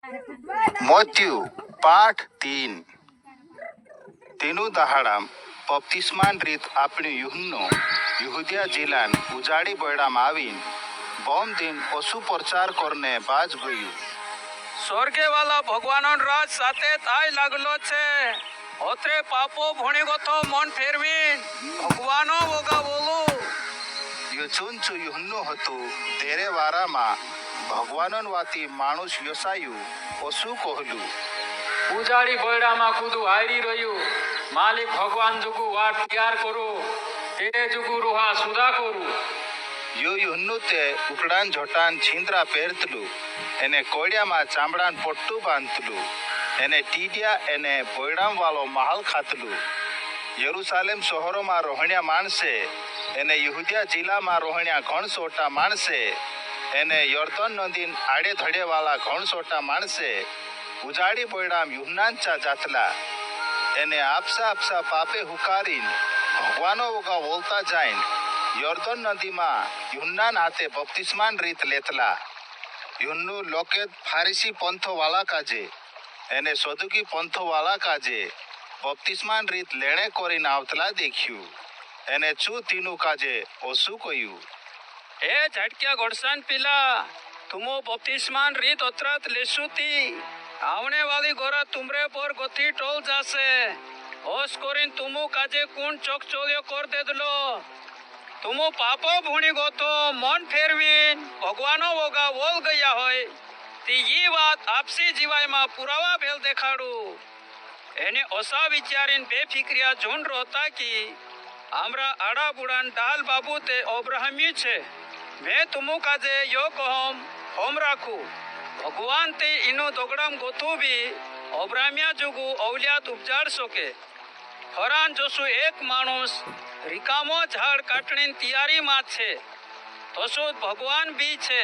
मथ्यू पाठ 3 तेनु दहाडाम बप्तिस्मान रीत आपणे युहन्नो यहूदिया जिलान उजाड़ी बयडाम आवीन बोम दिन पशु प्रचार करने बाज गयु। स्वर्गे वाला भगवान राज साथे थाय लागलो छे। ओत्रे पापो भणी गथो मन फेरवीन भगवानो वोगा बोलू। यो चुंचु युहन्नो हतु तेरे वारामा भगवानन वाती मानुष योसायु पशु कहलु। उजाड़ी बयडामा कूदू हारी रह्यु मालिक भगवान जुगु वाट तैयार करू ते जुगु रुहा सुधा करू। यो युहन्नो ते उकड़ान झोटान छींद्रा पेरतलु एने कोड़ियामा चामड़ान पट्टू बांधतलु एने टीडिया एने बयडाम वालो महल खातलु। यरूशलेम शहरों रोहणिया माणसे एने यहूदिया जिला में रोहणिया घण सोटा माणसे एने यर्दन नदीन आड़े धड़े वाला घण सोटा माणसे उजाड़ी बयडाम युहन्नाचा जातला एने आपसा आपसा पापे हुकारीन भगवानो वोगा बोलता जाइन यर्दन नदी में युहन्नान हाथे बपतिस्मान रीत लेतला। युहन्नु लोकेद फारिसी पंथो वाला काजे एने सदुकी पंथो वाला काजे बपतिस्मान रीत लेणे कोरीन आवतला देख्यु एने चू तीनु काजे ओसु कयु। ए झटक्या घोड़सान पिला तुमो बपतिस्मान रीत ओतरात लेसुती आवने वाली गोरा तुमरे पर गति टोल जासे। ओस कोरिन तुमु काजे कुण चोकचोलियो कर दे दलो। तुमु पापो भूणी गोतो मन फेरवीन भगवानो वोगा बोल गया होय ती ये बात आपसी जीवाय मा पुरावा भेल देखाडू। एने ओसा विचारीन बेफिक्रिया झुंड रोता की आमरा आड़ा बुड़ान डाल बाबू ते ओब्राहमी छे। मैं तुमु काजे यो कहम होम राखू भगवान ते इनो दोगड़ाम गोथू भी ओब्राहमिया जुगु औलियात उपजाड़ सोके। फरान जोसु एक मानुस रिकामो झाड़ काटणीन तैयारी में छे तोसु भगवान भी छे।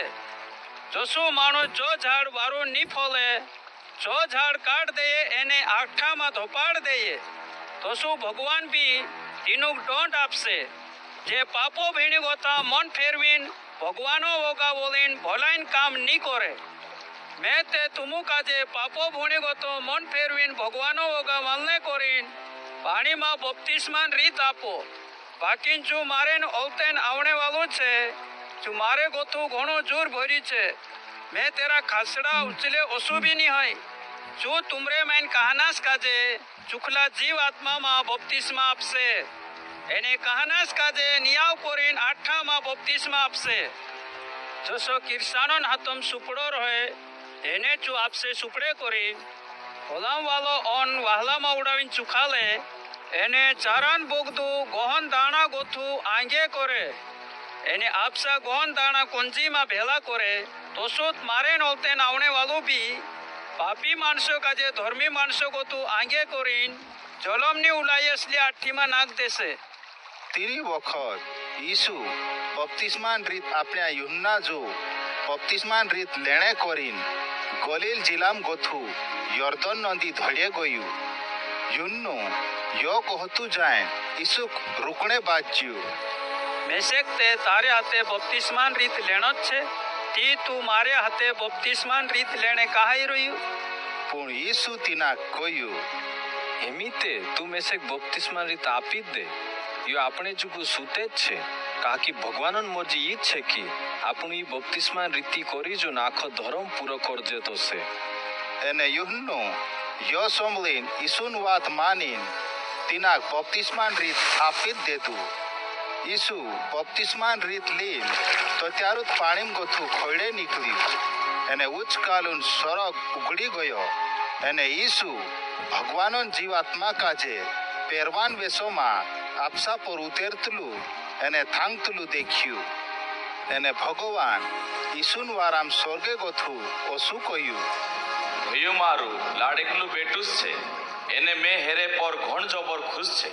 जोसु मानुस जो झाड़ वारो नी फोले जो झाड़ काट दे एने आठा में धोपाड़ दे तोसु भगवान भी तीनुक दंड आपसे। जे पापो भीणी गोता मन फेरवीन भगवानो वोगा बोलीन भलाइन काम नी करे। मैं ते तुमु काजे पापो भूणी गोतो मन फेरवीन भगवानो वोगा मालने कोरीन पानी में बपतिस्मान रीत आपो। बाकी जो मारे ओलतेन आवने वालू छे जो मारे गोतू घणो जोर भरी छे। मैं तेरा खासड़ा उचले ओसु भी नहीं है जो तुमरे मैन कहानास काजे चुखला जीव आत्मा में बपतिस्मा आपसे एने कहानास काजे नियाव कोरीन आठा में बपतिस्मा आपसे। जोसो किरसानन हाथम सुपड़ो रहे एने चु आपसे सुपड़े कोरीन होलाम वालो ऑन वाहला में उड़ावीन चुखाले एने चारान बोगदू गोहन दाना गोथू आंगे करे एने आपसा गोहन दाना कुंजी में भेला करे तोसुत मारे नोलते नावने वालों भी पापी मानसों का जे धर्मी मानसों को तू आगे कोरीन जलमनी उलाई असली आठी में नाक देसे। तीनी वखत यीशु बपतिस्मान रीत आपल्या युहन्ना जो बपतिस्मान रीत लेणे कोरीन गलील जिलाम गोथू यर्दन नदी धड़े गयु। युहन्नो यो कहतु जाए यीशुक रुकणे बाज्यु। मेसेक ते तारे हाथे बपतिस्मान रीत लेनो छे ती तू मारे हाथे बपतिस्मान रीत लेने कहाई रह्यु। पण यीशु तीना कह्यु हेमीते तू मेसेक बपतिस्मान रीत आपी दे यो आपणे जुगु सुते छे काकी भगवानन मर्जी ई छे कि आपणी बपतिस्मान रीति करी जो नाखो धर्म पूरो कर जेतो से। एने युहन्नो यो सोमलीन यीशुन वात मानीन तीना बपतिस्मान रीत आपी देदु। यीशु बपतिस्मान रीत लीन तो त्यारुत पाणीम गोथू खोड़े निकली एने उच्च कालुन स्वर्ग उगड़ी गयो एने यीशु भगवानन जीवात्मा काजे पेरवान वेशो में आपसा पर उतेरतलु एने थांगतलु देख्यु एने भगवान यीशुन वाराम स्वर्गे गोथू ओसु कयु भयु मारू लाडेकनु बेटुस छे एने मैं हेरे पर घण जबर खुश छे।